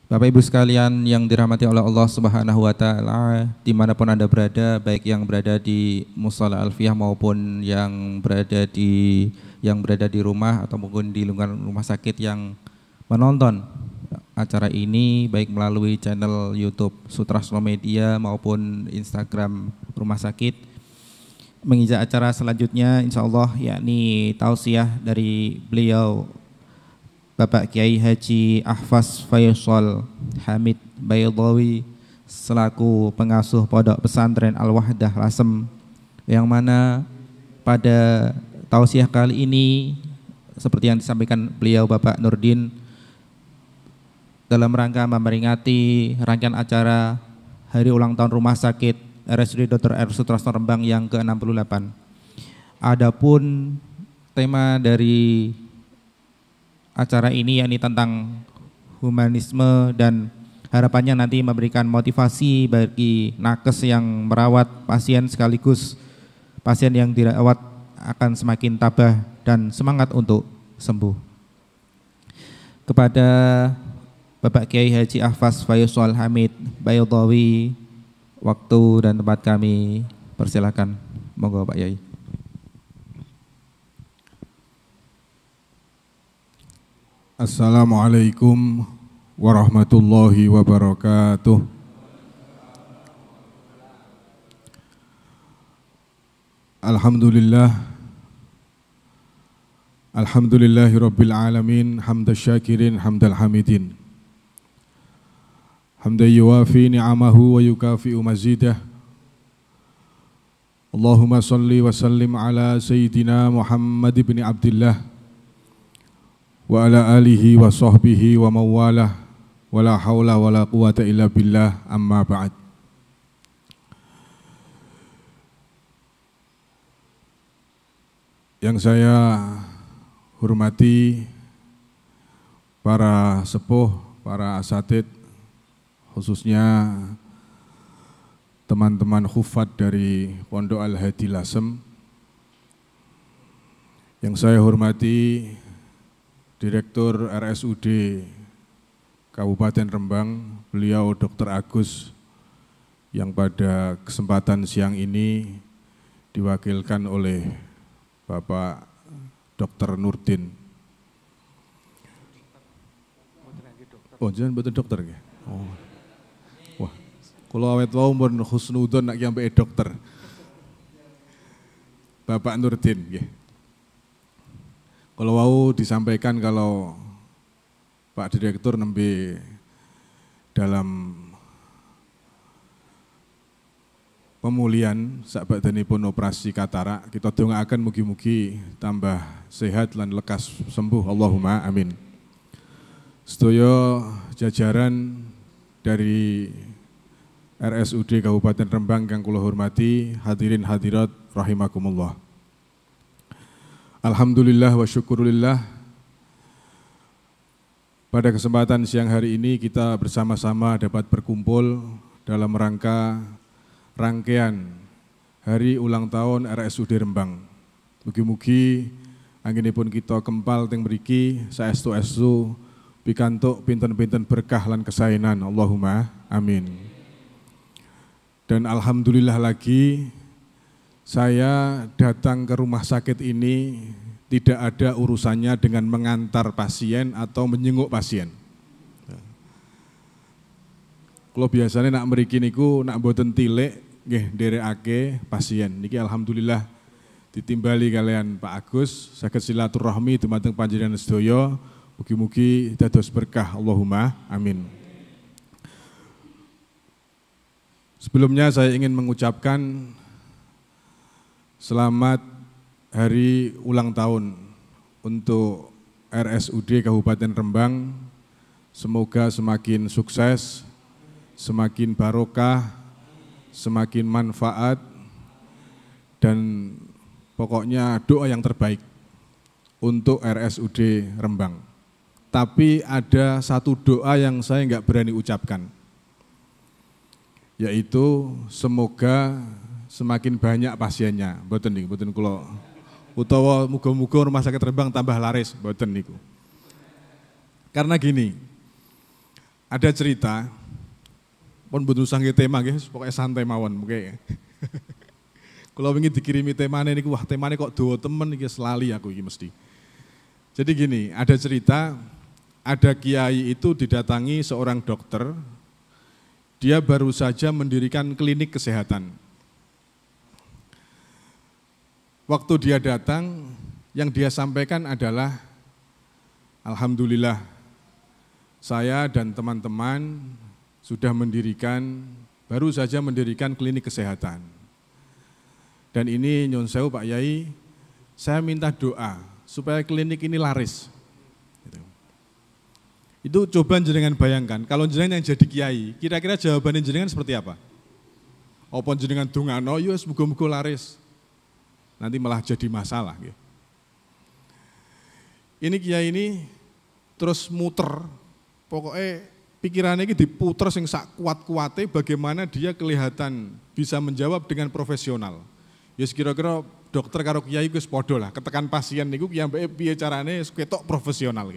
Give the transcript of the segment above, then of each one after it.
Bapak Ibu sekalian yang dirahmati oleh Allah Subhanahu wa taala, dimanapun Anda berada, baik yang berada di Mushola Alfiyah maupun yang berada di rumah atau mungkin di lingkungan rumah sakit yang menonton acara ini baik melalui channel YouTube Sutrasno Media maupun Instagram Rumah Sakit. Menginjak acara selanjutnya insyaallah yakni tausiah dari beliau Bapak Kiai Haji Ahfaz Faisal Hamid Baydawi selaku pengasuh Pondok Pesantren Al-Wahdah Lasem, yang mana pada tausiah kali ini seperti yang disampaikan beliau Bapak Nurdin dalam rangka memperingati rangkaian acara Hari Ulang Tahun Rumah Sakit RSUD Dr. R. Sutrasno Rembang yang ke-68. Adapun tema dari acara ini yakni tentang humanisme dan harapannya nanti memberikan motivasi bagi nakes yang merawat pasien sekaligus pasien yang dirawat akan semakin tabah dan semangat untuk sembuh. Kepada Bapak Kiai Haji Ahfaz Faisal Hamid Baydawi, waktu dan tempat kami persilakan. Monggo Pak Yai. Assalamualaikum warahmatullahi wabarakatuh. Alhamdulillahi rabbil alamin, hamda syakirin, hamdal hamidin, hamda yuwafi ni'amahu wa yukafi'u mazidah. Allahumma salli wa sallim ala sayyidina Muhammad ibn Abdillah wa ala alihi wa sahbihi wa mawalah wa la hawla wa la quwata illa billah, amma ba'd. Yang saya hormati para sepuh, para asatid, khususnya teman-teman khufat dari Pondok Al-Hadi Lasem. Yang saya hormati Direktur RSUD Kabupaten Rembang, beliau Dr. Agus, yang pada kesempatan siang ini diwakilkan oleh Bapak Dr. Nurdin. Oh, jangan betul dokter ya? Oh. Wah, kalau awet wau mun husnudon nak sampai dokter. Bapak Nurdin nggih. Kalau mau disampaikan kalau Pak Direktur nembe dalam pemulihan sabadanipun operasi katarak, kita dongaaken mugi-mugi tambah sehat lan lekas sembuh, Allahumma amin. Sedaya jajaran dari RSUD Kabupaten Rembang yang kula hormati, hadirin hadirat rahimakumullah. Alhamdulillah wa syukurillah, pada kesempatan siang hari ini kita bersama-sama dapat berkumpul dalam rangka rangkaian Hari Ulang Tahun RSUD Rembang. Mugi-mugi anggenipun kita kempal teng mriki saestu-estu pikantuk pinten-pinten berkah lan kesaenan, Allahumma amin. Dan alhamdulillah lagi, saya datang ke rumah sakit ini tidak ada urusannya dengan mengantar pasien atau menjenguk pasien. Kalau biasanya nak mriki niku nak mboten tilik nggih nderekake pasien. Niki alhamdulillah ditimbali kalian Pak Agus saged silaturahmi dumateng panjenengan sedaya. Mugi-mugi dados berkah, Allahumma amin. Sebelumnya saya ingin mengucapkan selamat Hari Ulang Tahun untuk RSUD Kabupaten Rembang. Semoga semakin sukses, semakin barokah, semakin manfaat, dan pokoknya doa yang terbaik untuk RSUD Rembang. Tapi ada satu doa yang saya enggak berani ucapkan, yaitu semoga semakin banyak pasiennya. Mboten niku, mboten kula utawa muga-muga rumah sakit Rembang tambah laris, mboten niku. Karena gini, Ada cerita, pun butuh sanggih tema, guys, pokoknya santai mawon, oke. Kalau ingin dikirimi temanya ini, wah temanya kok dua temen, ini selali aku ini mesti. Jadi gini, ada cerita, ada kiai itu didatangi seorang dokter, dia baru saja mendirikan klinik kesehatan. Waktu dia datang, yang dia sampaikan adalah, alhamdulillah, saya dan teman-teman sudah baru saja mendirikan klinik kesehatan. Dan ini nyun sewu Pak Yai, saya minta doa supaya klinik ini laris. Itu coba jenengan bayangkan, kalau jenengan yang jadi kiai, kira-kira jawabannya jenengan seperti apa? Apa jenengan dungano, yus muga-muga laris. Nanti malah jadi masalah. Ini kiai ini terus muter, pokoknya pikirannya ini diputer sing sak kuat-kuatnya bagaimana dia kelihatan bisa menjawab dengan profesional. Ya kira-kira dokter karo kiai wis padha lah, ketekan pasien niku kiambake piye carane ketok profesional.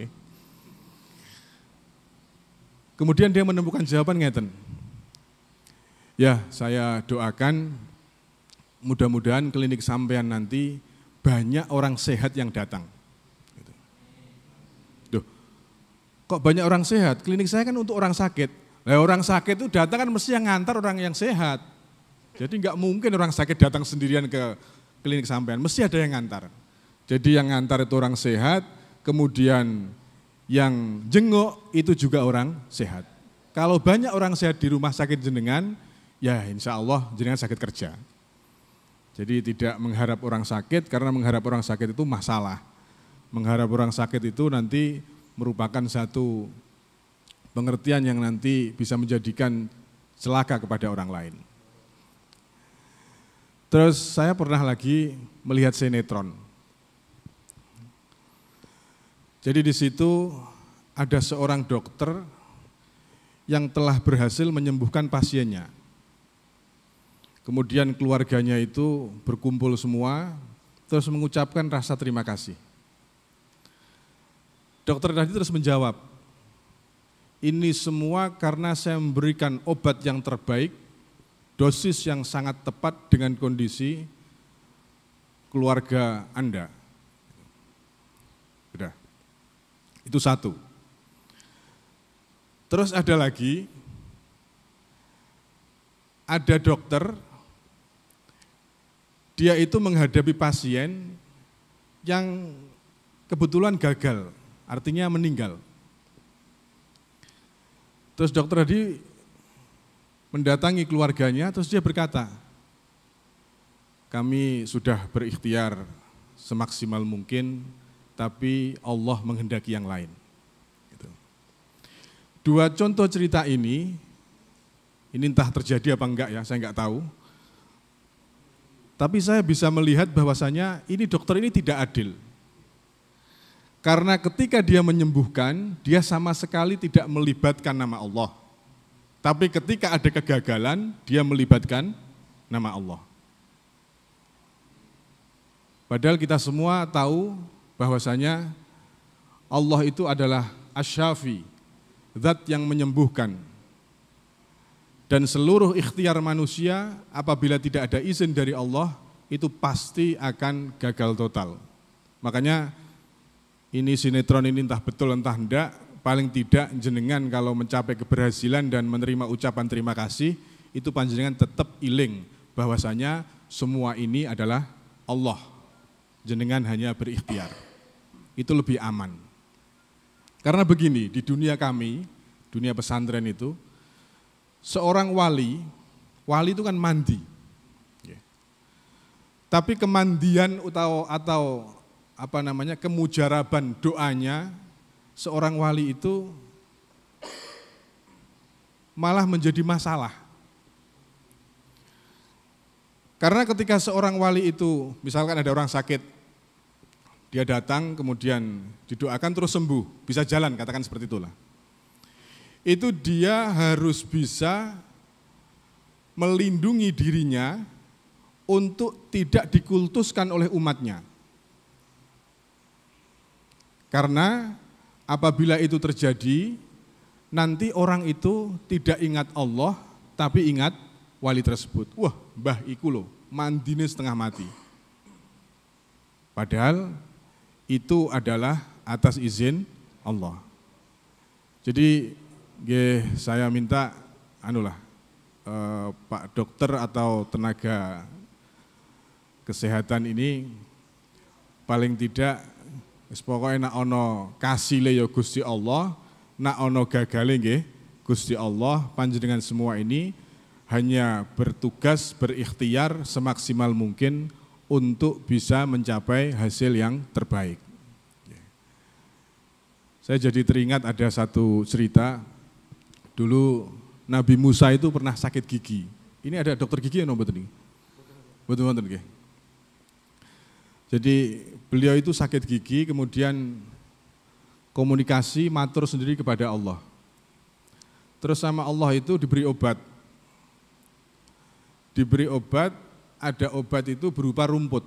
Kemudian dia menemukan jawaban ngeten. Ya, saya doakan mudah-mudahan klinik sampean nanti banyak orang sehat yang datang. Duh, kok banyak orang sehat? Klinik saya kan untuk orang sakit. Nah, orang sakit itu datang kan mesti yang ngantar orang yang sehat. Jadi enggak mungkin orang sakit datang sendirian ke klinik sampean, mesti ada yang ngantar. Jadi yang ngantar itu orang sehat, kemudian yang jenguk itu juga orang sehat. Kalau banyak orang sehat di rumah sakit jenengan, ya insya Allah jenengan sakit kerja. Jadi tidak mengharap orang sakit, karena mengharap orang sakit itu masalah. Mengharap orang sakit itu nanti merupakan satu pengertian yang nanti bisa menjadikan celaka kepada orang lain. Terus saya pernah lagi melihat sinetron. Jadi di situ ada seorang dokter yang telah berhasil menyembuhkan pasiennya. Kemudian keluarganya itu berkumpul semua, terus mengucapkan rasa terima kasih. Dokter tadi terus menjawab, ini semua karena saya memberikan obat yang terbaik, dosis yang sangat tepat dengan kondisi keluarga Anda. Sudah. Itu satu. Terus ada lagi, ada dokter, dia itu menghadapi pasien yang kebetulan gagal, artinya meninggal. Terus dokter tadi mendatangi keluarganya, terus dia berkata, kami sudah berikhtiar semaksimal mungkin, tapi Allah menghendaki yang lain. Gitu. Dua contoh cerita ini entah terjadi apa enggak ya, saya enggak tahu. Tapi saya bisa melihat bahwasanya ini dokter ini tidak adil. Karena ketika dia menyembuhkan, dia sama sekali tidak melibatkan nama Allah. Tapi ketika ada kegagalan, dia melibatkan nama Allah. Padahal kita semua tahu bahwasanya Allah itu adalah Asy-Syafi, zat yang menyembuhkan. Dan seluruh ikhtiar manusia apabila tidak ada izin dari Allah, itu pasti akan gagal total. Makanya ini sinetron ini entah betul entah enggak, paling tidak jenengan kalau mencapai keberhasilan dan menerima ucapan terima kasih, itu panjenengan tetap iling bahwasanya semua ini adalah Allah. Jenengan hanya berikhtiar. Itu lebih aman. Karena begini, di dunia kami, dunia pesantren itu, seorang wali itu kan mandi. Tapi kemandian atau kemujaraban doanya, seorang wali itu malah menjadi masalah. Karena ketika seorang wali itu, misalkan ada orang sakit, dia datang kemudian didoakan terus sembuh, bisa jalan, katakan seperti itulah. Itu dia harus bisa melindungi dirinya untuk tidak dikultuskan oleh umatnya. Karena apabila itu terjadi, nanti orang itu tidak ingat Allah, tapi ingat wali tersebut. Wah, mbah iku loh, mandine setengah mati. Padahal itu adalah atas izin Allah. Jadi saya minta Pak dokter atau tenaga kesehatan ini paling tidak pokoknya nak ono kasile ya Gusti Allah, nak ono gagale nggih Gusti Allah, panjenengan semua ini hanya bertugas berikhtiar semaksimal mungkin untuk bisa mencapai hasil yang terbaik. Saya jadi teringat ada satu cerita, dulu Nabi Musa itu pernah sakit gigi. Ini ada dokter gigi yang betul ini? Betul-betul nggih. Jadi beliau itu sakit gigi, kemudian komunikasi matur sendiri kepada Allah. Terus sama Allah itu diberi obat. Diberi obat, ada obat itu berupa rumput.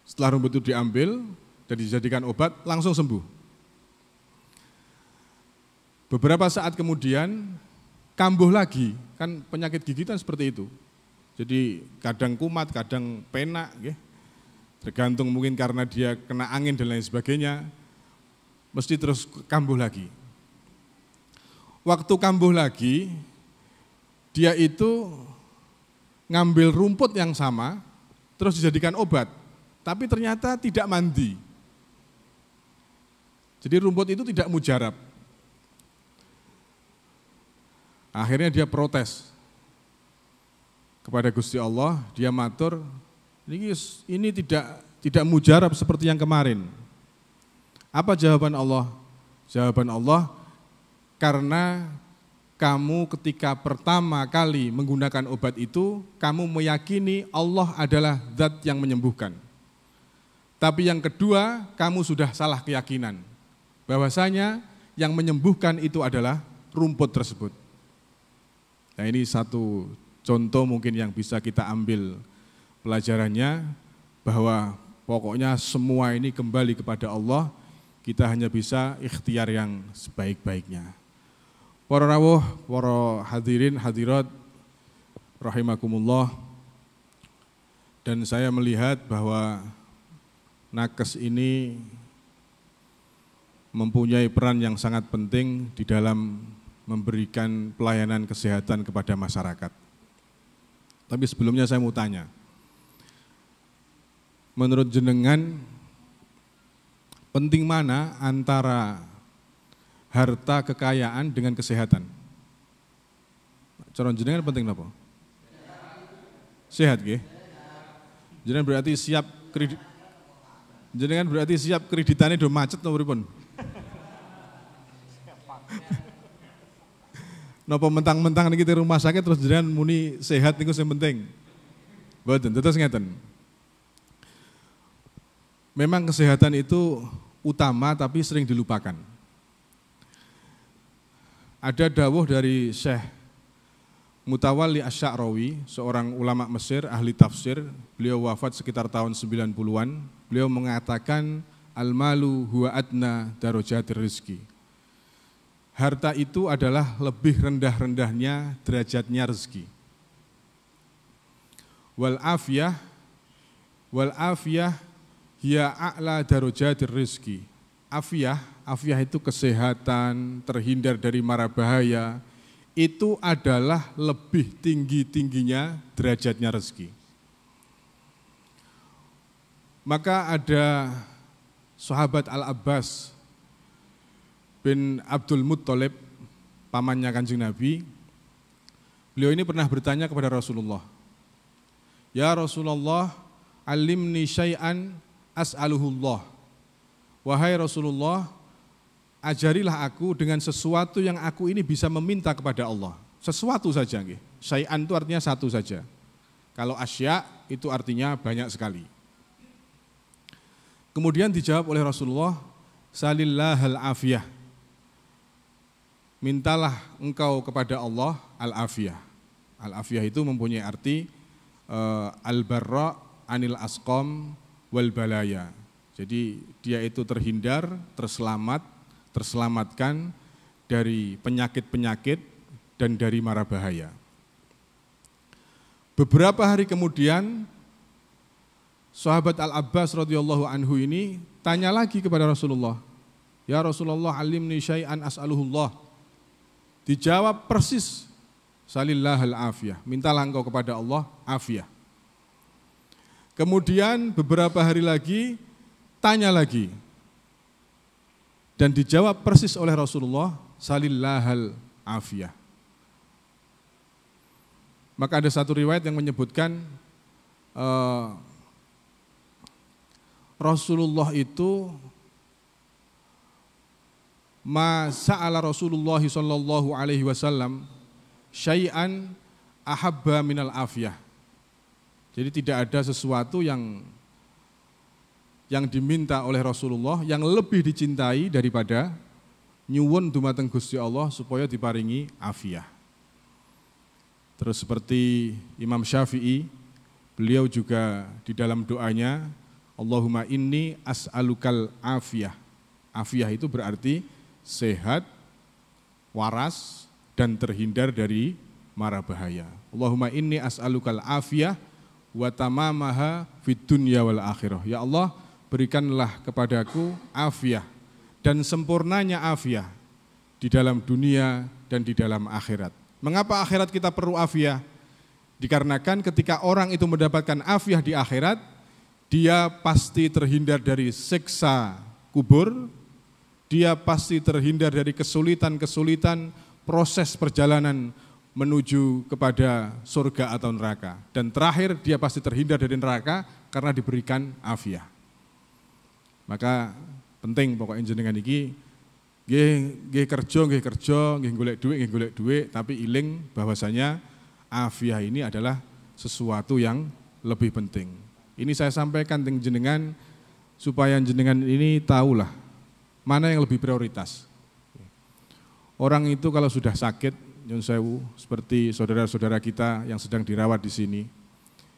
Setelah rumput itu diambil dan dijadikan obat, langsung sembuh. Beberapa saat kemudian kambuh lagi, kan penyakit gigi kan seperti itu. Jadi kadang kumat, kadang penak, tergantung mungkin karena dia kena angin dan lain sebagainya, mesti terus kambuh lagi. Waktu kambuh lagi, dia itu ngambil rumput yang sama, terus dijadikan obat, tapi ternyata tidak mandi. Jadi rumput itu tidak mujarab. Akhirnya dia protes kepada Gusti Allah, dia matur, ini tidak mujarab seperti yang kemarin. Apa jawaban Allah? Jawaban Allah, karena kamu ketika pertama kali menggunakan obat itu, kamu meyakini Allah adalah zat yang menyembuhkan. Tapi yang kedua, kamu sudah salah keyakinan, bahwasanya yang menyembuhkan itu adalah rumput tersebut. Nah, ini satu contoh mungkin yang bisa kita ambil pelajarannya, bahwa pokoknya semua ini kembali kepada Allah, kita hanya bisa ikhtiar yang sebaik-baiknya. Para rawuh, para hadirin hadirat rahimakumullah, dan saya melihat bahwa nakes ini mempunyai peran yang sangat penting di dalam memberikan pelayanan kesehatan kepada masyarakat. Tapi sebelumnya saya mau tanya, menurut jenengan penting mana antara harta kekayaan dengan kesehatan? Cara jenengan penting apa? Sehat nggih? Jenengan berarti siap kredit. Jenengan berarti siap kreditannya do macet napa pripun? Napa mentang-mentang niki rumah sakit terus jenengan muni sehat niku sing penting. Mboten, terus ngeten. Memang kesehatan itu utama tapi sering dilupakan. Ada dawuh dari Syekh Mutawalli Asy-Sya'rawi, seorang ulama Mesir, ahli tafsir, beliau wafat sekitar tahun 90-an. Beliau mengatakan, al-malu huwa adna darajatir rizki. Harta itu adalah lebih rendah-rendahnya derajatnya rezeki. Wal afiyah hiya a'la darajatir rizki. Afiyah itu kesehatan, terhindar dari mara bahaya, itu adalah lebih tinggi-tingginya derajatnya rezeki. Maka ada sahabat Al-Abbas bin Abdul Muttalib, pamannya Kanjeng Nabi. Beliau ini pernah bertanya kepada Rasulullah, ya Rasulullah, alimni syai'an as'aluhullah. Wahai Rasulullah, ajarilah aku dengan sesuatu yang aku ini bisa meminta kepada Allah. Sesuatu saja, nggih. Syai'an itu artinya satu saja. Kalau asya itu artinya banyak sekali. Kemudian dijawab oleh Rasulullah, salillahal afiyah. Mintalah engkau kepada Allah al-afiyah. Al-afiyah itu mempunyai arti al-barra anil asqam wal balaya. Jadi dia itu terhindar, terselamat, terselamatkan dari penyakit-penyakit dan dari mara bahaya. Beberapa hari kemudian, sahabat Al-Abbas radhiyallahu anhu ini tanya lagi kepada Rasulullah, "Ya Rasulullah, alimni syai'an as'aluhullah." Dijawab persis, "Salillahal afiyah." Mintalah engkau kepada Allah afiyah. Kemudian beberapa hari lagi tanya lagi dan dijawab persis oleh Rasulullah, "Salillahal afiyah." Maka ada satu riwayat yang menyebutkan Rasulullah itu ma sa'ala Rasulullah sallallahu alaihi wasallam syai'an ahabba minal afiyah. Jadi tidak ada sesuatu yang diminta oleh Rasulullah yang lebih dicintai daripada nyuwun dumateng Gusti Allah supaya diparingi afiyah. Terus seperti Imam Syafi'i, beliau juga di dalam doanya, Allahumma inni as'alukal afiyah. Afiyah itu berarti sehat, waras, dan terhindar dari mara bahaya. Allahumma inni as'alukal afiyah wa tamamaha fid dunya wal akhirah. Ya Allah, berikanlah kepadaku afiyah dan sempurnanya afiyah di dalam dunia dan di dalam akhirat. Mengapa akhirat kita perlu afiyah? Dikarenakan ketika orang itu mendapatkan afiyah di akhirat, dia pasti terhindar dari siksa kubur, dia pasti terhindar dari kesulitan-kesulitan proses perjalanan menuju kepada surga atau neraka. Dan terakhir dia pasti terhindar dari neraka karena diberikan afiyah. Maka penting pokoknya jenengan iki nggih kerja, nggih golek duit, tapi iling bahwasanya afiyah ini adalah sesuatu yang lebih penting. Ini saya sampaikan teng jenengan supaya jenengan ini tahulah mana yang lebih prioritas. Orang itu kalau sudah sakit, nyun sewu, seperti saudara-saudara kita yang sedang dirawat di sini,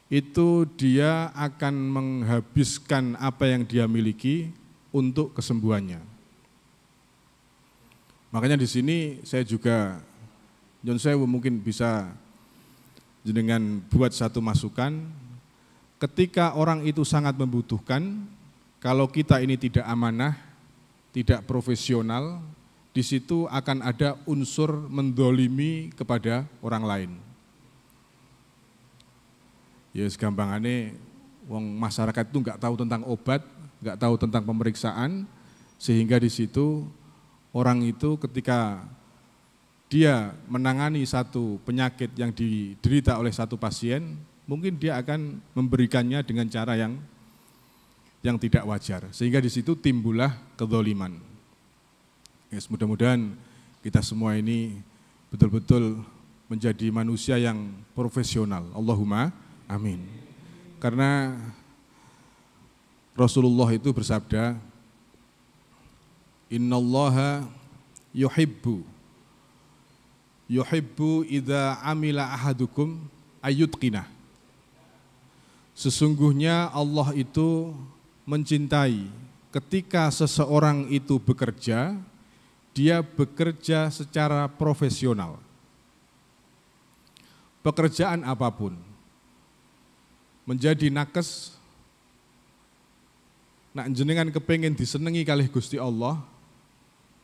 itu dia akan menghabiskan apa yang dia miliki untuk kesembuhannya. Makanya di sini saya juga, nyun sewu, mungkin bisa jenengan buat satu masukan, ketika orang itu sangat membutuhkan, kalau kita ini tidak amanah, tidak profesional, di situ akan ada unsur mendolimi kepada orang lain. Ya segampangannya, wong masyarakat itu nggak tahu tentang obat, nggak tahu tentang pemeriksaan, sehingga di situ orang itu ketika dia menangani satu penyakit yang diderita oleh satu pasien, mungkin dia akan memberikannya dengan cara yang tidak wajar, sehingga di situ timbullah kedzaliman. Yes, mudah-mudahan kita semua ini betul-betul menjadi manusia yang profesional. Allahumma amin. Karena Rasulullah itu bersabda, Innallaha yuhibbu idza amila ahadukum ayyutqinah. Sesungguhnya Allah itu mencintai ketika seseorang itu bekerja, dia bekerja secara profesional. Pekerjaan apapun, menjadi nakes, nak jenengan kepengen disenengi kalih Gusti Allah,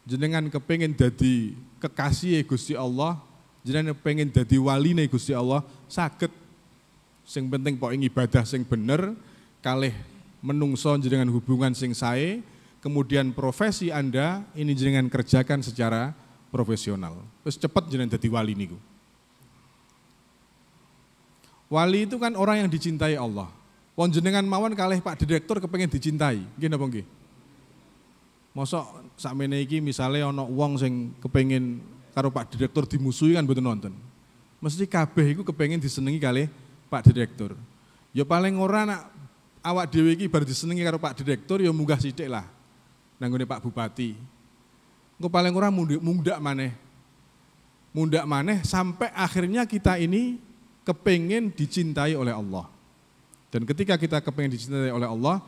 jenengan kepengen dadi kekasih Gusti Allah, jenengan kepengen dadi waline Gusti Allah, saged. Sing penting pokok ibadah sing bener, kalih menungso jenengan hubungan sing sae, kemudian profesi Anda ini jenengan kerjakan secara profesional. Terus cepat jenengan dadi wali niku. Wali itu kan orang yang dicintai Allah. Wong jenengan mawon kalih Pak Direktur kepengen dicintai, nggih napa nggih? Mosok sakmene iki misale ana wong sing kepengin karo Pak Direktur dimusuhi kan mboten nonton. Mesti kabeh iku kepengin disenengi kalih Pak Direktur. Ya paling ora nak awak dhewe iki bar disenengi karo Pak Direktur ya munggah sithik lah. Nanggone Pak Bupati. Engko paling ora mundak maneh sampai akhirnya kita ini kepengin dicintai oleh Allah. Dan ketika kita kepengin dicintai oleh Allah,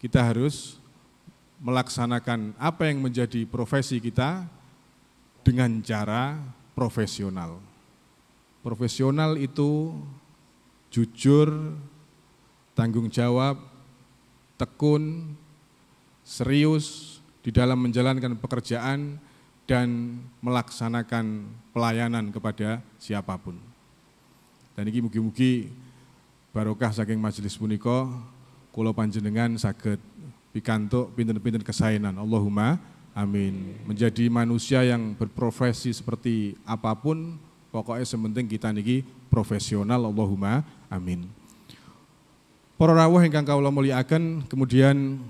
kita harus melaksanakan apa yang menjadi profesi kita dengan cara profesional. Profesional itu jujur, tanggung jawab, tekun, serius di dalam menjalankan pekerjaan dan melaksanakan pelayanan kepada siapapun. Dan ini mugi-mugi barokah saking majelis punika kula panjenengan saged pikantuk pinten-pinten kesaenan. Allahumma amin. Menjadi manusia yang berprofesi seperti apapun, pokoknya sementing kita niki profesional. Allahumma amin. Para rawuh ingkang kawula mulyakaken, kemudian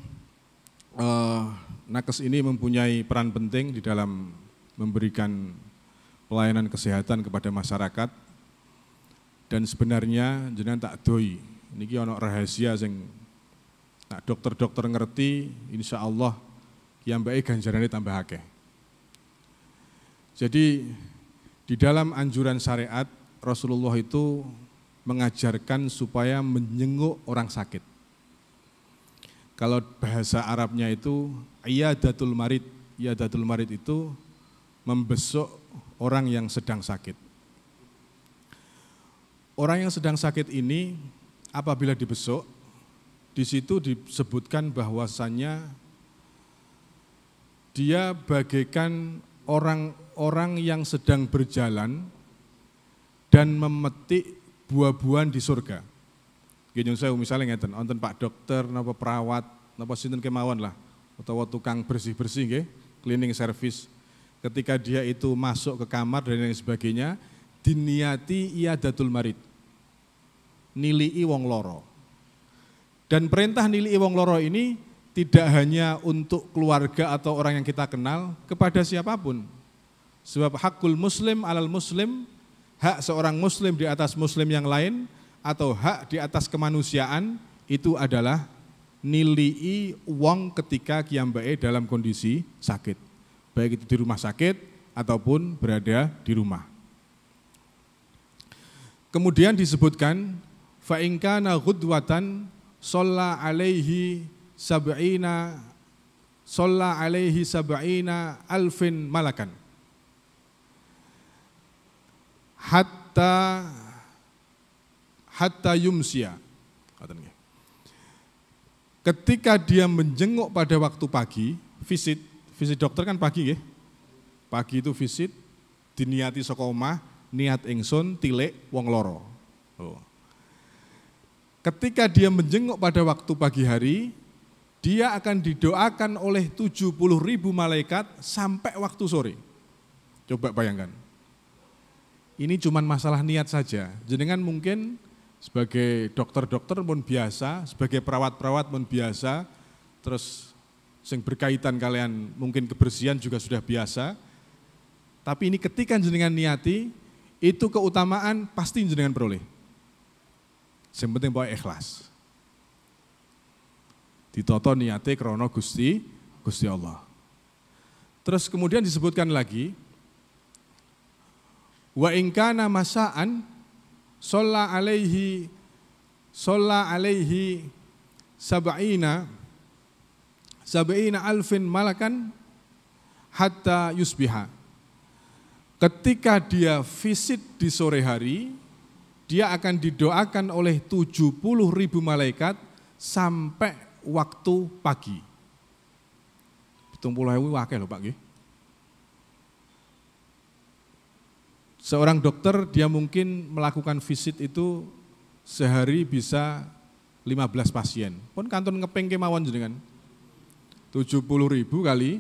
nakes ini mempunyai peran penting di dalam memberikan pelayanan kesehatan kepada masyarakat. Dan sebenarnya jenengan tak doi, niki ana rahasia sing nak dokter-dokter ngerti, insya Allah kiambake ganjarane tambah akeh. Jadi di dalam anjuran syariat Rasulullah itu mengajarkan supaya menjenguk orang sakit. Kalau bahasa Arabnya itu iyadatul marid. Iyadatul marid itu membesuk orang yang sedang sakit. Orang yang sedang sakit ini apabila dibesuk, di situ disebutkan bahwasannya dia bagaikan orang-orang yang sedang berjalan dan memetik buah-buahan di surga. Gini saya misalnya ngeten, wonten Pak Dokter, napa perawat, napa sinten kemawon lah, utawa tukang bersih-bersih nggih, cleaning service. Ketika dia itu masuk ke kamar dan lain sebagainya, diniati iyadatul marid. Nilii wong loro. Dan perintah nilii wong loro ini tidak hanya untuk keluarga atau orang yang kita kenal, kepada siapapun. Sebab hakul muslim alal muslim, hak seorang muslim di atas muslim yang lain, atau hak di atas kemanusiaan, itu adalah nilii wong ketika kiambake dalam kondisi sakit. Baik itu di rumah sakit ataupun berada di rumah. Kemudian disebutkan fa in kana ghudwatan shalla alaihi sab'ina alfin malakan hatta yumsia. Ketika dia menjenguk pada waktu pagi, visit dokter kan pagi ya. Pagi itu visit diniati saka omah, niat ingsun tilik wong loro. Ketika dia menjenguk pada waktu pagi hari, dia akan didoakan oleh 70.000 malaikat sampai waktu sore. Coba bayangkan. Ini cuma masalah niat saja. Jenengan mungkin sebagai dokter-dokter pun biasa, sebagai perawat-perawat pun biasa, terus yang berkaitan kalian mungkin kebersihan juga sudah biasa. Tapi ini ketika jenengan niati, itu keutamaan pasti jenengan peroleh. Yang penting pokoknya ikhlas. Ditoto niate krana Gusti Allah. Terus kemudian disebutkan lagi, wa in kana masa'an shalla alaihi sab'ina alfin malakan hatta yusbiha. Ketika dia visit di sore hari, dia akan didoakan oleh 70.000 malaikat sampai waktu pagi. 70.000 akeh lho Pak nggih. Seorang dokter dia mungkin melakukan visit itu sehari bisa 15 pasien. Pun kantun ngepeng kemawon jenengan. 70.000 kali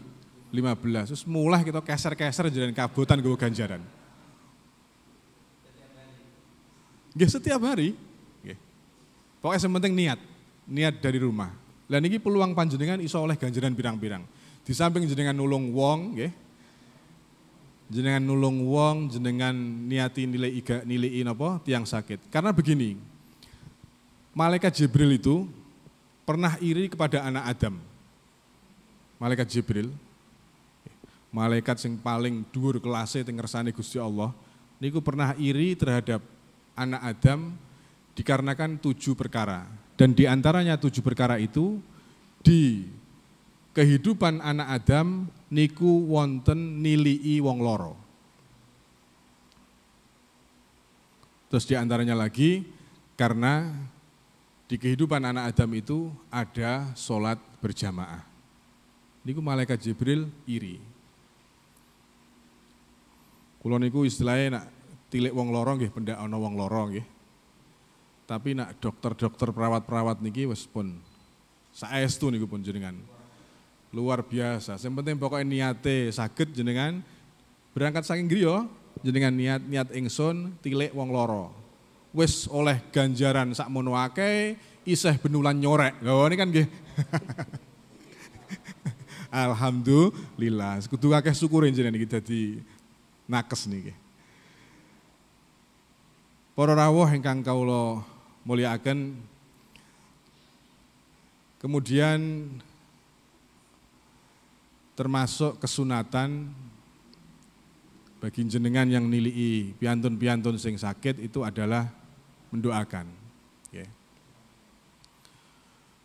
15. Terus mulai kita keser-keser jenengan kabotan nggo ganjaran. Nggih setiap hari. Nggih. Pokoknya yang penting niat dari rumah. Lah niki peluang panjenengan iso oleh ganjaran pirang-pirang. Di samping jenengan nulung wong, nggih. Jenengan nulung wong, jenengan niati nilai napa tiang sakit. Karena begini, malaikat Jibril itu pernah iri kepada anak Adam. Malaikat Jibril, malaikat yang paling dhuwur kelase teng ngersane Gusti Allah, niku pernah iri terhadap anak Adam dikarenakan 7 perkara. Dan diantaranya 7 perkara itu kehidupan anak Adam niku wonten nilii wong loro. Terus diantaranya lagi karena di kehidupan anak Adam itu ada sholat berjamaah. Niku malaikat Jibril iri. Kula niku istilahnya nak tilik wong loro nggih pendak ana wong loro nggih. Tapi nak dokter-dokter perawat-perawat niki wis pun saestu niku pun jenengan. Luar biasa. Yang penting pokoknya niate saged jenengan berangkat saking griya jenengan niat ingsun tilik wong loro. Wis oleh ganjaran sakmono akeh isih benulan nyorek. Lho ini kan nggih. Alhamdulillah. Kudu akeh syukurin jenengan iki dadi nakes niki. Para rawuh ingkang kawula mulyakaken, kemudian termasuk kesunatan bagi jenengan yang nilii piantun-piantun sing sakit itu adalah mendoakan.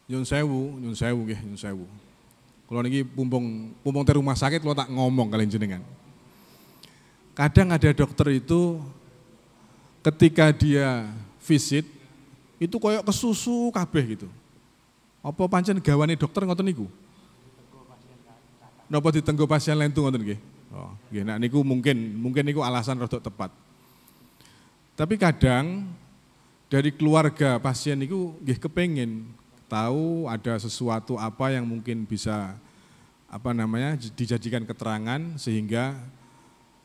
Nyun sewu nggih, nyun sewu. Kalau niki pumpung te rumah sakit lo tak ngomong kalian jenengan. Kadang ada dokter itu ketika dia visit itu koyok kesusu kabeh gitu. Apa pancen gawane dokter ngoten niku? Napa ditenggo pasien lentu ngoten nggih? Oh, nggih nek niku mungkin niku alasan rada tepat. Tapi kadang dari keluarga pasien niku nggih kepengin tahu ada sesuatu apa yang mungkin bisa dijadikan keterangan sehingga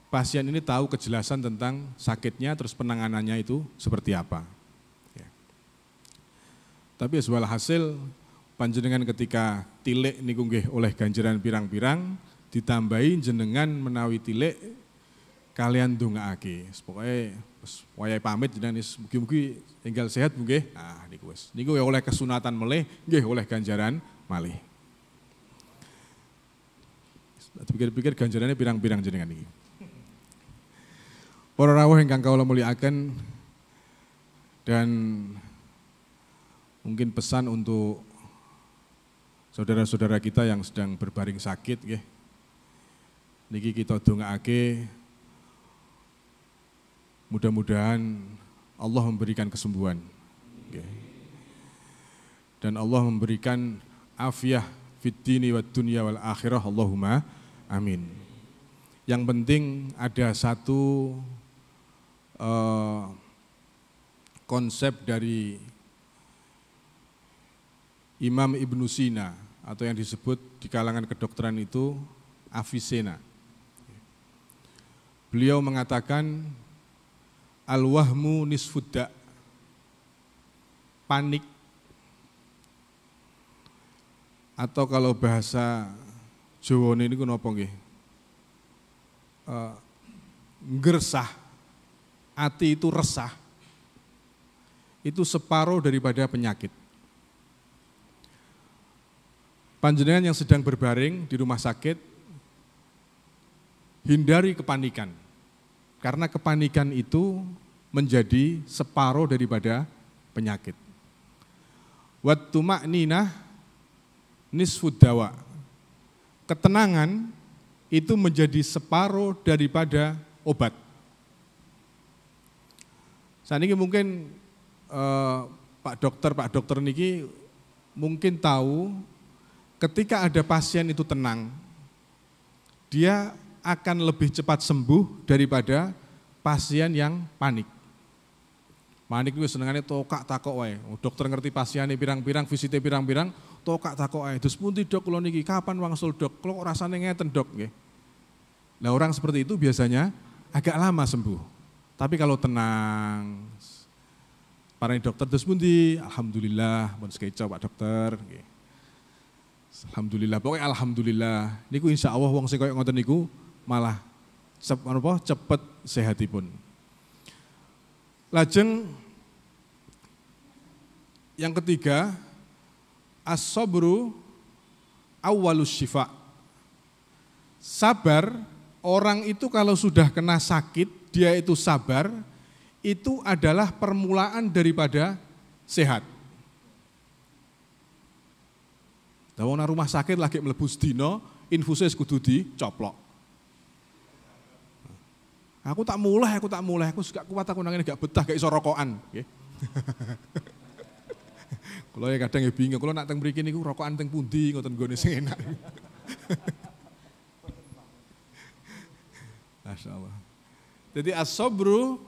pasien ini tahu kejelasan tentang sakitnya terus penanganannya itu seperti apa. Ya. Tapi sebuah hasil panjenengan ketika tilik niku nggih oleh ganjaran pirang-pirang ditambahi jenengan menawi tilik kalian ndongaake. Pokoke wis wayahe pamit jenengan mugi-mugi tinggal sehat nggih. Ah niku wis. Niku ya oleh kesunatan melih nggih oleh ganjaran malih. Pikir-pikir ganjarannya pirang-pirang jenengan iki. Para rawuh ingkang kawula mulyakaken dan mungkin pesan untuk saudara-saudara kita yang sedang berbaring sakit nggih. Niki kita dongaake mudah-mudahan Allah memberikan kesembuhan. Okay. Dan Allah memberikan afiah fid dini wad dunya wal akhirah, Allahumma amin. Yang penting ada satu konsep dari Imam Ibnu Sina atau yang disebut di kalangan kedokteran itu Avicenna. Beliau mengatakan al-wahmu nisfudda, panik atau kalau bahasa Jawa ini napa nggih? Ngersah, hati itu resah, itu separuh daripada penyakit. Panjenengan yang sedang berbaring di rumah sakit, hindari kepanikan. Karena kepanikan itu menjadi separuh daripada penyakit. Wat tuma'ninah nisfud dawa. Ketenangan itu menjadi separuh daripada obat. Saat ini mungkin Pak dokter niki mungkin tahu ketika ada pasien itu tenang, dia akan lebih cepat sembuh daripada pasien yang panik. Panik itu senengannya tokak takok wae. Dokter ngerti pasiennya pirang-pirang, visite pirang-pirang, tokak takok wae. Terus pundi dok kula niki kapan wangsul dok? Kula rasane ngeten dok nggih. Nah orang seperti itu biasanya agak lama sembuh. Tapi kalau tenang, para dokter terus pundi, alhamdulillah, mun sekecap Pak dokter nggih. Alhamdulillah, pokoknya alhamdulillah. Niku insya Allah wong sing koyo ngoten niku malah cepet sehatipun. Lajeng yang ketiga, as-sabru awwalus syifa. Sabar, orang itu kalau sudah kena sakit, dia itu sabar, itu adalah permulaan daripada sehat. Wong nang rumah sakit lagi mlebu sedina, infusnya kudu dicoplok. Aku tak mulai, aku gak kuat aku nang ngene gak betah, gak iso rokokan, nggih. Kula ya kadang ya bingung, kula nak teng mriki niku rokokan teng pundi ngoten nggone sing enak. Masyaallah. Jadi as-sabru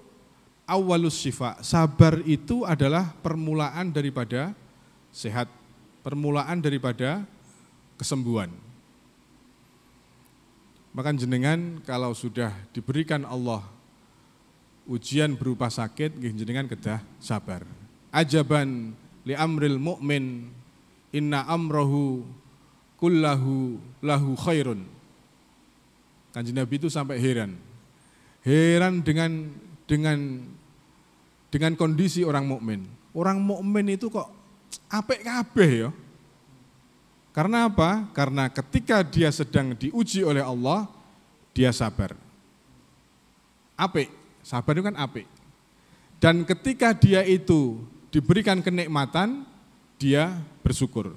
awwalus syifa. Sabar itu adalah permulaan daripada sehat, permulaan daripada kesembuhan. Maka jenengan kalau sudah diberikan Allah ujian berupa sakit, jenengan kedah sabar. Ajaban li amril mu'min inna amrahu kullahu lahu khairun. Kanjeng Nabi itu sampai heran. Heran dengan kondisi orang mukmin. Orang mukmin itu kok apik kabeh ya. Karena apa? Karena ketika dia sedang diuji oleh Allah, dia sabar. Apik, sabar itu kan apik. Dan ketika dia itu diberikan kenikmatan, dia bersyukur.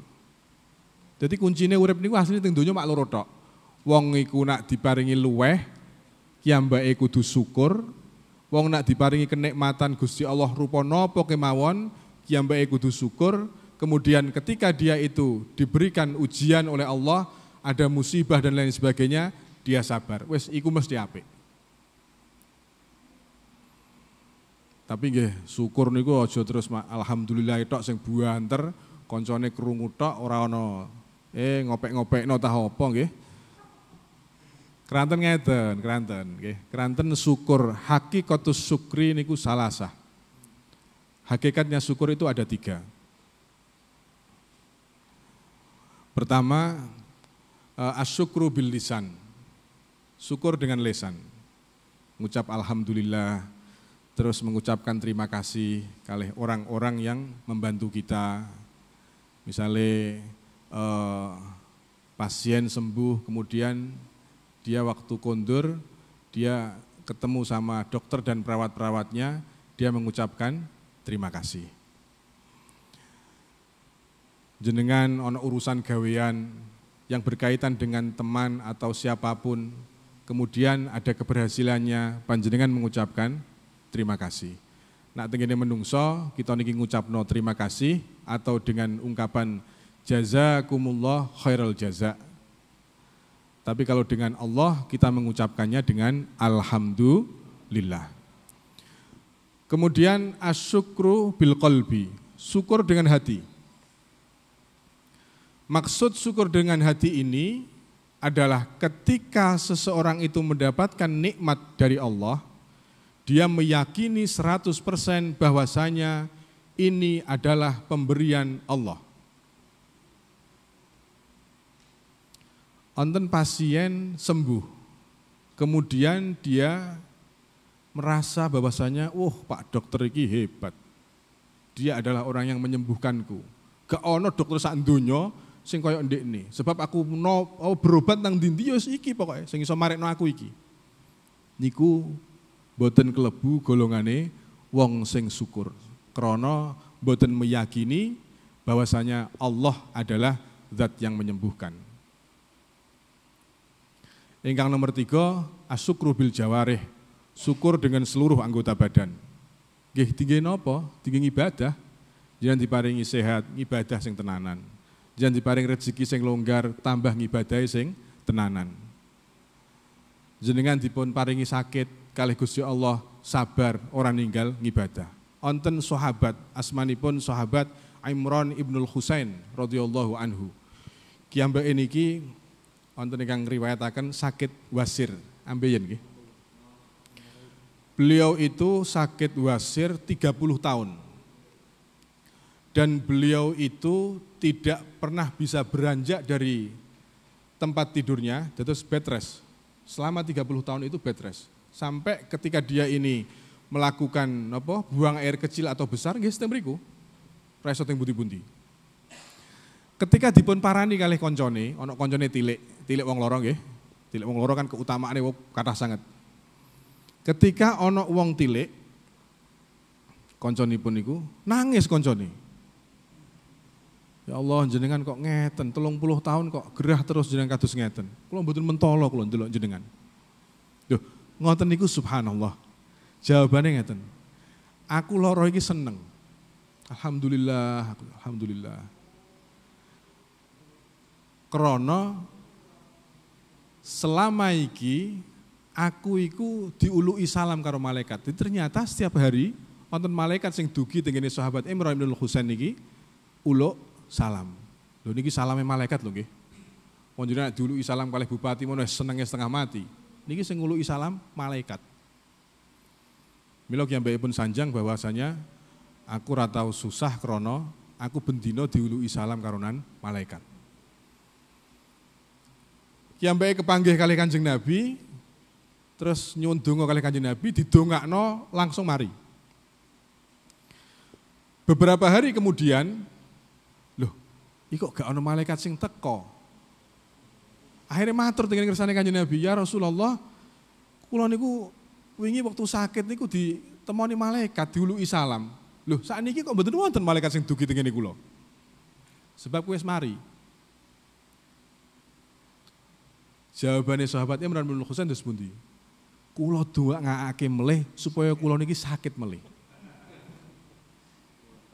Jadi kuncinya urip niku asline teng donya mak loro tok. Wong iku nak diparingi luweh, kiambake kudu syukur. Wong nak diparingi kenikmatan Gusti Allah rupa napa kemawon, kiambake kudu syukur. Kemudian ketika dia itu diberikan ujian oleh Allah, ada musibah dan lain sebagainya, dia sabar. Wes iku mesti apik. Tapi nggih, syukur niku aja terus alhamdulillah tok sing buanter, koncone krungu tok ora ana ngopek-ngopekno tah apa nggih. Keranten ngeten, keranten nggih. Keranten syukur, hakikatus syukri niku salasah. Hakikatnya syukur itu ada 3. Pertama, asyukru bil lisan, syukur dengan lisan, mengucap alhamdulillah, terus mengucapkan terima kasih kalih orang-orang yang membantu kita. Misalnya pasien sembuh, kemudian dia waktu kondur, dia ketemu sama dokter dan perawat-perawatnya, dia mengucapkan terima kasih. Jenengan ono urusan gawean yang berkaitan dengan teman atau siapapun, kemudian ada keberhasilannya, panjenengan mengucapkan terima kasih. Nak tengene menungso, kita niki ngucapno terima kasih atau dengan ungkapan jazakumullah khairal jaza. Tapi kalau dengan Allah kita mengucapkannya dengan alhamdulillah. Kemudian asyukru bil qalbi, syukur dengan hati. Maksud syukur dengan hati ini adalah ketika seseorang itu mendapatkan nikmat dari Allah, dia meyakini 100% bahwasanya ini adalah pemberian Allah. Onten pasien sembuh, kemudian dia merasa bahwasanya, Pak dokter iki hebat, dia adalah orang yang menyembuhkanku. Gak ono dokter sak donya sing koyo ndekne, sebab aku berobat nang ndi ya iki pokoke sing iso marekno aku iki. Niku boten kelebu golongane wong sing syukur. Krana boten meyakini bahwasanya Allah adalah zat yang menyembuhkan. Ingkang nomor 3, asyukru bil jawarih, syukur dengan seluruh anggota badan. Nggih tinggi napa? Tinggi ibadah. Jangan diparingi sehat, ibadah sing tenanan. Jangan diparing rezeki sing longgar, tambah ngibadahi sing tenanan. Jenengan dipun paringi sakit, kalih Gusti Allah sabar, ora ninggal ngibadah. Onten sahabat, asmanipun sahabat Imran ibnul Husain radhiyallahu anhu. Kiyambake niki wonten ingkang ngriwayataken sakit wasir, ambeien nggih. Beliau itu sakit wasir 30 tahun. Dan beliau itu tidak pernah bisa beranjak dari tempat tidurnya, terus bed rest. Selama 30 tahun itu bed rest. Sampai ketika dia ini melakukan buang air kecil atau besar, nggih seteng mriku. Resot yang bundi-bundi. Ketika dipun parani kalih koncone, ana koncone tilik wong loro nggih. Tilik wong loro kan keutamaane kathah sanget. Ketika ana wong tilik, konconipun niku nangis koncone. Ya Allah jenengan kok ngeten, 30 tahun kok gerah terus jenengan kados ngeten. Kula mboten mentolo kula ndelok jenengan. Duh, ngoten niku subhanallah. Jawabane ngeten. Aku lara iki seneng. Alhamdulillah, alhamdulillah. Krana selama iki aku iku diuluki salam karo malaikat. Jadi ternyata setiap hari wonten malaikat sing dugi tengene sahabat Imran bin Husain niki uluk salam. Lho niki salame malaikat lho nggih. Wong jenengan diuluki salam kalih bupati mono senenge setengah mati. Niki sing nguluki salam malaikat. Mila kiyambakipun sanjang bahwasanya aku ora tau susah krana aku bendina diuluki salam karonan malaikat. Kiyambake kepanggih kalih Kanjeng Nabi, terus nyuwun donga kalih Kanjeng Nabi, didongakno langsung mari. Beberapa hari kemudian, loh, iki kok gak ana malaikat sing teko. Akhirnya matur dengan kersane Kanjeng Nabi, ya Rasulullah, kula niku wingi waktu sakit niku ditemoni malaikat diuluki salam. Loh, sakniki kok mboten wonten malaikat sing dugi tengene kula. Sebab kuwi wis mari. Jawabane sahabat Imran bin Husain terus pundi? Kula ndongakake melih supaya kula niki sakit melih.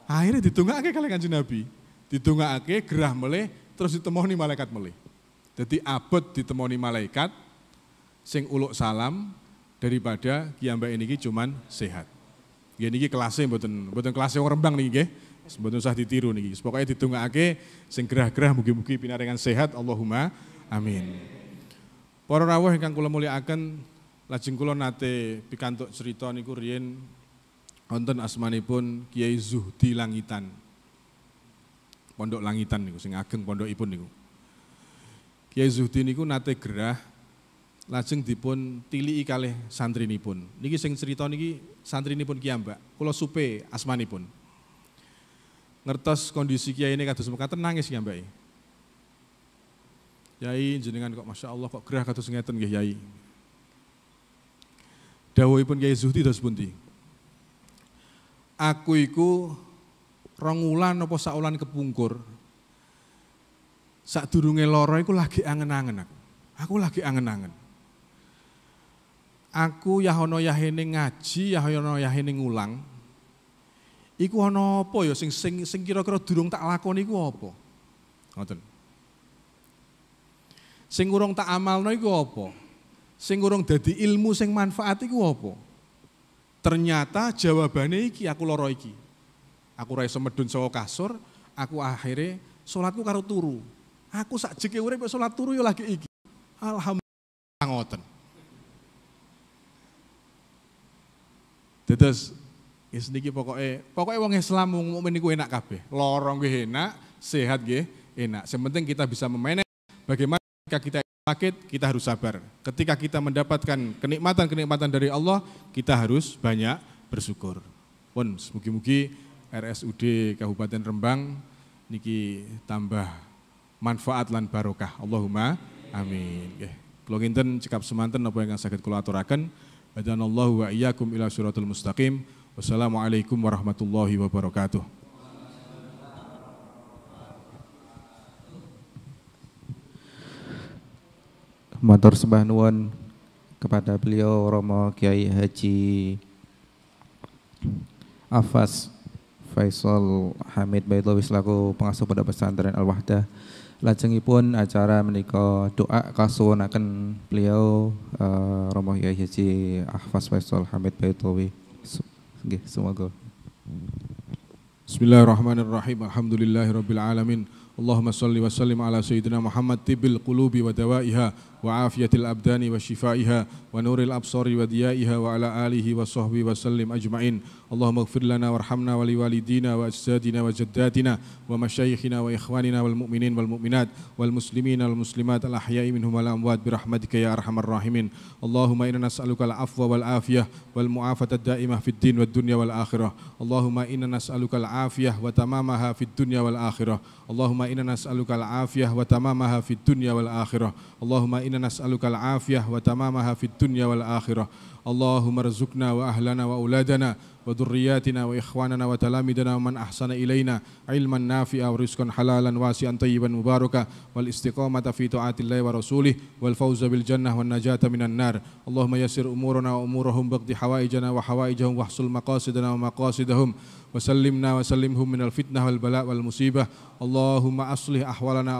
Akhirnya didongakake kalih Kanjeng Nabi. Didongakake gerah melih terus ditemoni malaikat melih. Jadi abot ditemoni malaikat sing uluk salam daripada kiyambake niki cuman sehat. Nggih niki kelasé mboten kelasé wong Rembang niki nggih. Mboten usah ditiru niki. Pokoke didongakake sing gerah-gerah mugi-mugi pinaringan sehat Allahumma amin. Para rawuh ingkang kula mulyakaken, lajeng kula nate pikantuk cerita niku riyen wonten asmanipun Kiai Zuhdi Langitan. Pondok Langitan niku sing ageng pondokipun niku. Kiai Zuhdi niku nate gerah lajeng dipun tiliki kalih santrinipun. Niki sing cerita niki santrinipun kiyambak. Kula supe asmanipun. Ngertos kondisi kiai ini kados mekaten nangis kiyambake. Yai jenengan kok Masya Allah kok gerah kados ngeten nggih Yai. Dawuhipun Kiai Zuhdi dos pundi? Aku iku 2 wulan apa sak wulan kepungkur. Sadurunge lara iku lagi angen-angen aku. Aku lagi angen-angen. Aku ya ana yahene ngaji, ya ana yahene ngulang. Iku ana apa ya sing kira-kira durung tak lakoni iku apa? Ngoten. Sing urung tak amalno iku apa? Sing urung dadi ilmu sing manfaat iku apa? Ternyata jawabane iki aku lara iki. Aku ora iso medun saka kasur, aku akhirnya salatku karo turu. Aku sak jeke urip salat turu ya lagi iki. Alhamdulillah ngoten. Dados wis niki pokoke wong Islam wong mukmin niku enak kabeh. Lara nggih enak, sehat nggih enak. Yang penting kita bisa memanage bagaimana ketika kita sakit, kita harus sabar. Ketika kita mendapatkan kenikmatan-kenikmatan dari Allah, kita harus banyak bersyukur. Pun mugi-mugi RSUD Kabupaten Rembang niki tambah manfaat lan barokah. Allahumma amin. Nggih. Kula nginten cekap semanten apa ingkang saged kula aturaken. Hadanallahu wa iyyakum ila siratal mustaqim. Wassalamualaikum warahmatullahi wabarakatuh. Matur sembah nuwun kepada beliau Romo Kiai Haji Afas Faisal Hamid Baitlawi selaku pengasuh Pondok Pesantren Al-Wahdah. Lajengipun acara menika doa kasuwunaken beliau Romo Kiai Haji Afas Faisal Hamid Baitlawi. Nggih, semoga. Bismillahirrahmanirrahim. Alhamdulillahirabbil alamin. Allahumma salli wa sallim ala sayyidina Muhammad tibil qulubi wa dawaiha wa afiyatil abdani wa shifaiha wa nuril absari wa diyaiha wa ala alihi wa sahbihi wa sallim ajma'in. Allahumma ighfir lana warhamna wa liwalidina wa ajsadina wa jaddatina wa masyayikhina wa ikhwanina wal mu'minin wal mu'minat wal muslimina wal muslimat al ahya'i minhum wal amwat birahmatika ya arhamar rahimin. Allahumma inna nas'aluka al afwa wal afiyah wal mu'afata da'imah fid din wad dunya wal akhirah. Allahumma inna nas'aluka al afiyah wa tamamaha fid dunya wal akhirah. Allahumma inna nas'aluka al-afiyah wa tamamaha fid dunya wal akhirah. Allahumma inna nas'aluka al-afiyah wa tamamaha fid dunya wal akhirah. Allahumma rzuqna wa ahlana wa auladana وذرياتنا وإخواننا وتلامذنا ومن أحسن إلينا علما نافعا ورزقا حلالا واسعا طيبا مباركا والاستقامة في طاعة الله ورسوله والفوز بالجنة والنجاة من النار. اللهم يسر أمورنا وأمورهم واقض حوائجنا وحوائجهم واحصل مقاصدنا ومقاصدهم وسلمنا وسلمهم من الفتنة والبلاء والمصيبة. اللهم أصلح أحوالنا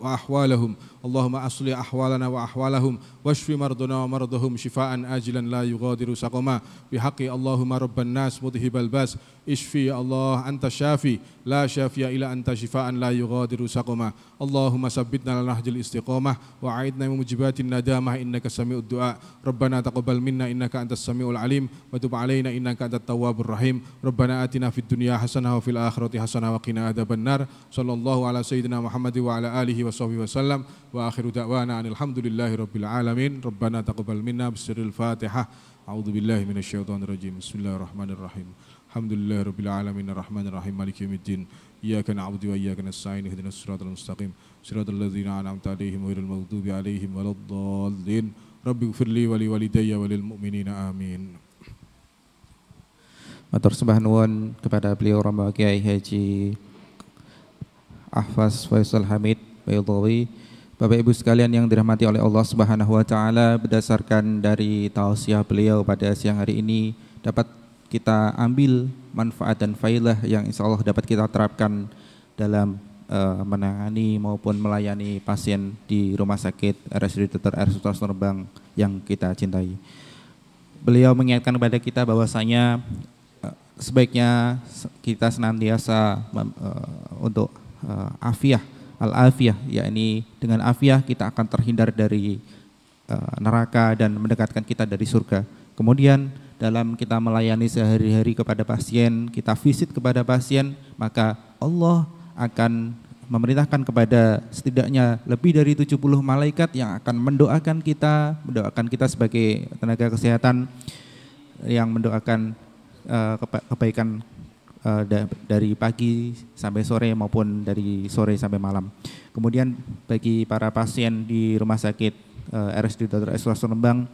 وأحوالهم اللهم أصلح أحوالنا وأحوالهم واشف مرضنا ومرضهم شفاء آجلا لا يغادر سقما بحق اللهم رب الناس مذهب الباس اشفي الله أنت الشافي لا شافي إلا أنت شفاء لا يغادر سقما. اللهم ثبتنا على نهج الاستقامة وأعدنا من موجبات الندامة إنك سميع الدعاء. ربنا تقبل منا إنك أنت السميع العليم وتب علينا إنك أنت التواب الرحيم. ربنا آتنا في الدنيا حسنة وفي الآخرة حسنة وقنا عذاب النار. صلى الله على سيدنا محمد وعلى آله وصحبه وسلم وآخر دعوانا أن الحمد لله رب العالمين. ربنا تقبل منا بسر الفاتحة. أعوذ بالله من الشيطان الرجيم. بسم الله الرحمن الرحيم. الحمد لله رب العالمين الرحمن الرحيم مالك يوم الدين إياك نعبد وإياك نستعين اهدنا الصراط المستقيم صراط الذين أنعمت عليهم غير المغضوب عليهم ولا الضالين. رب اغفر لي ولوالدي وللمؤمنين آمين. Matur sembah nuwun kepada beliau Romo Kiai Haji Ahfaz Faisal Hamid Baydawi. Bapak Ibu sekalian yang dirahmati oleh Allah Subhanahu wa taala, berdasarkan dari tausiah beliau pada siang hari ini dapat kita ambil manfaat dan faidah yang insya Allah dapat kita terapkan dalam menangani maupun melayani pasien di Rumah Sakit RSUD Dr. R. Sutarso Rembang yang kita cintai. Beliau mengingatkan kepada kita bahwasanya sebaiknya kita senantiasa untuk afiah, al-afiyah, yakni dengan afiah kita akan terhindar dari neraka dan mendekatkan kita dari surga. Kemudian dalam kita melayani sehari-hari kepada pasien, kita visit kepada pasien, maka Allah akan memerintahkan kepada setidaknya lebih dari 70 malaikat yang akan mendoakan kita sebagai tenaga kesehatan yang mendoakan kebaikan dari pagi sampai sore maupun dari sore sampai malam. Kemudian bagi para pasien di Rumah Sakit RSUD Dr. R. Sutarso Rembang,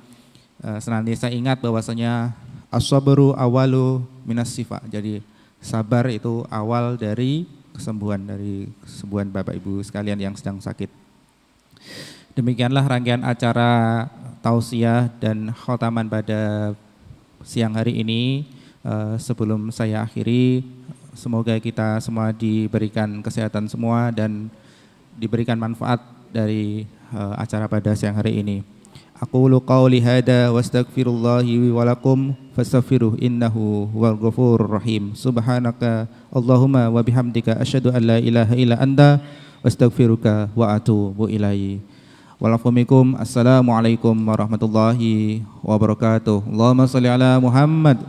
senantiasa ingat bahwasanya as-sabru awalu minas sifa. Jadi sabar itu awal dari kesembuhan Bapak Ibu sekalian yang sedang sakit. Demikianlah rangkaian acara tausiah dan khotaman pada siang hari ini. Sebelum saya akhiri, semoga kita semua diberikan kesehatan semua dan diberikan manfaat dari acara pada siang hari ini. Aqulu qawli hada wa astaghfirullahi wa lakum fastaghfiruh innahu huwal ghafurur rahim. Subhanaka Allahumma wa bihamdika asyhadu an la ilaha illa anta wastaghfiruka wa atubu ilaihi. Walafumikum. Assalamualaikum warahmatullahi wabarakatuh. Allahumma shalli ala Muhammad.